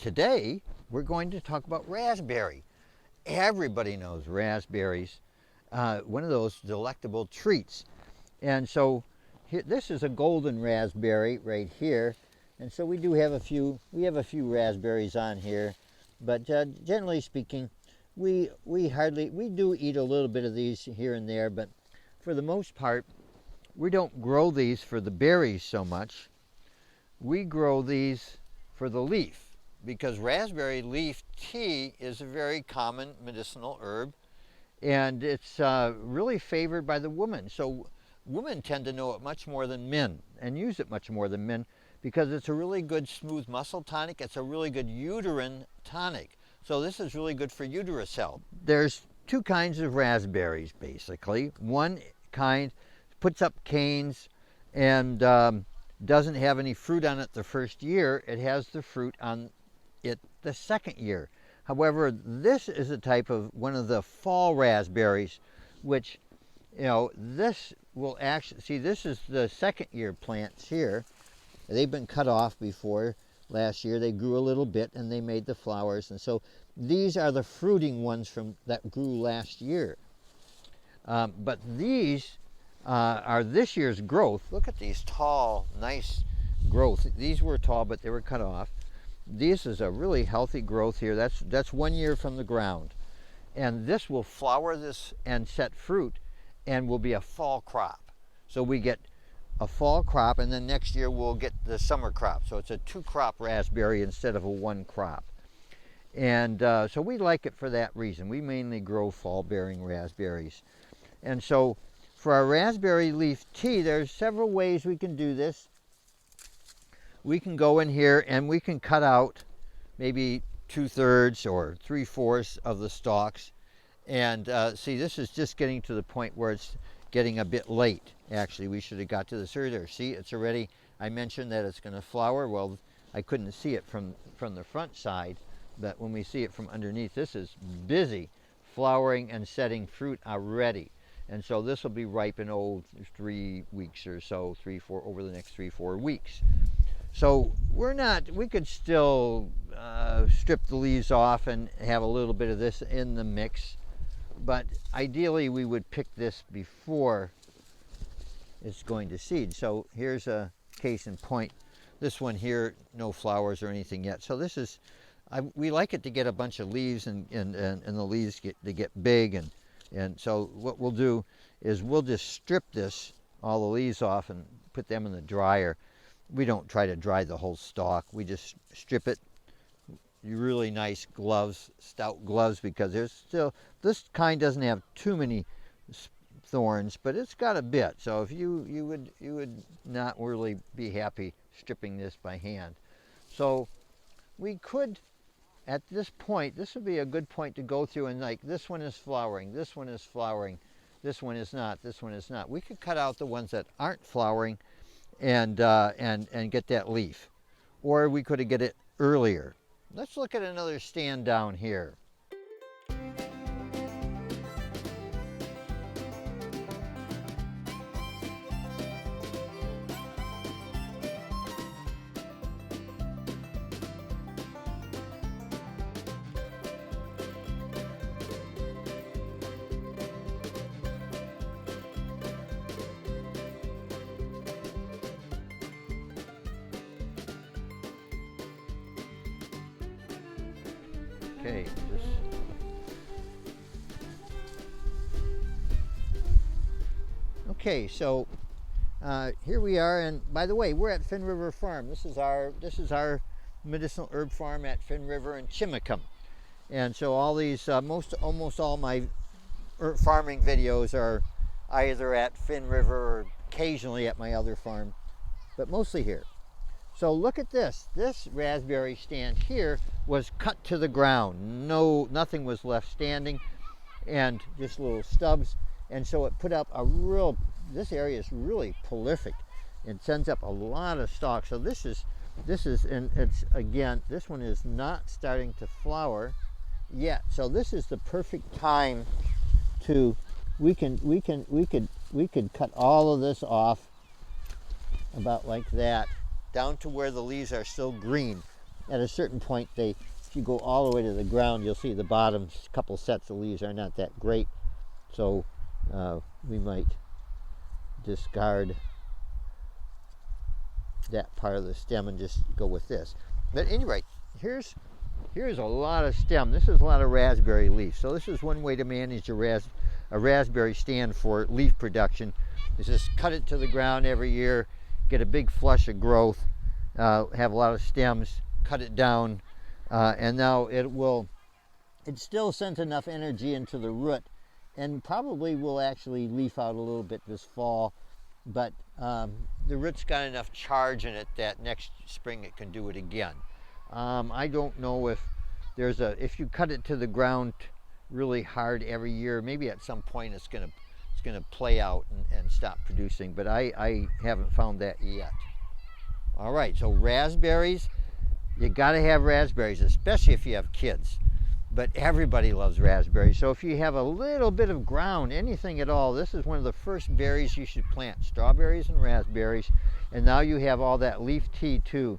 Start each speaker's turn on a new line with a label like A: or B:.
A: today we're going to talk about raspberry. Everybody knows raspberries, one of those delectable treats. And so here, this is a golden raspberry right here. And so we do have a few, raspberries on here, but generally speaking, we do eat a little bit of these here and there, but for the most part, we don't grow these for the berries so much. We grow these for the leaf, because raspberry leaf tea is a very common medicinal herb, and it's really favored by the woman. So women tend to know it much more than men and use it much more than men, because it's a really good smooth muscle tonic. It's a really good uterine tonic. So this is really good for uterus health. There's two kinds of raspberries, basically. One kind puts up canes and doesn't have any fruit on it the first year. It has the fruit on it the second year. However, this is a type of one of the fall raspberries, which, this will actually, see, this is the second year plants here. They've been cut off before. Last year they grew a little bit and they made the flowers, and so these are the fruiting ones that grew last year. But these are this year's growth. Look at these tall, nice growth. These were tall, but they were cut off. This is a really healthy growth here. That's 1 year from the ground, and this will flower this and set fruit, and will be a fall crop. So we get a fall crop, and then next year we'll get the summer crop. So it's a 2-crop raspberry instead of a 1 crop. And so we like it for that reason. We mainly grow fall-bearing raspberries. And so for our raspberry leaf tea, there's several ways we can do this. We can go in here and we can cut out maybe 2/3 or 3/4 of the stalks. And see, this is just getting to the point where it's getting a bit late. Actually, we should have got to this earlier. See, it's already, I mentioned that it's going to flower. Well, I couldn't see it from the front side, but when we see it from underneath, this is busy flowering and setting fruit already. And so this will be ripe in 3 weeks or so, over the next 3-4 weeks. So we could still strip the leaves off and have a little bit of this in the mix, but ideally we would pick this before it's going to seed. So here's a case in point. This one here, no flowers or anything yet. So this is, we like it to get a bunch of leaves and the leaves get big, and so what we'll do is we'll just strip all the leaves off and put them in the dryer. We don't try to dry the whole stalk. We just strip it. Really nice gloves, stout gloves, because there's still, this kind doesn't have too many thorns, but it's got a bit. So if you would not really be happy stripping this by hand. So we could, at this point, this would be a good point to go through and, like, this one is flowering, this one is flowering, this one is not, this one is not. We could cut out the ones that aren't flowering and get that leaf, or we could get it earlier. Let's look at another stand down here. Okay, okay, so here we are, and by the way, we're at Fin River Farm. This is our medicinal herb farm at Fin River in Chimacum. And so all these, almost all my farming videos are either at Fin River or occasionally at my other farm, but mostly here. So look at this. This raspberry stand here was cut to the ground. Nothing was left standing, and just little stubs. And so it put up this area is really prolific. It sends up a lot of stalks. So this is, and it's, again, this one is not starting to flower yet. So this is the perfect time to, we could cut all of this off about like that, down to where the leaves are still green. at a certain point, if you go all the way to the ground, you'll see the bottom couple sets of leaves are not that great. So we might discard that part of the stem and just go with this. But anyway, here's a lot of stem. This is a lot of raspberry leaf. So this is one way to manage a raspberry stand for leaf production. Is just cut it to the ground every year, get a big flush of growth, have a lot of stems, cut it down, and now it still sends enough energy into the root, and probably will actually leaf out a little bit this fall, but the root's got enough charge in it that next spring it can do it again. I don't know if if you cut it to the ground really hard every year, maybe at some point it's gonna play out and stop producing, but I haven't found that yet. All right, so raspberries, you gotta have raspberries, especially if you have kids. But everybody loves raspberries. So if you have a little bit of ground, anything at all, this is one of the first berries you should plant, strawberries and raspberries. And now you have all that leaf tea too.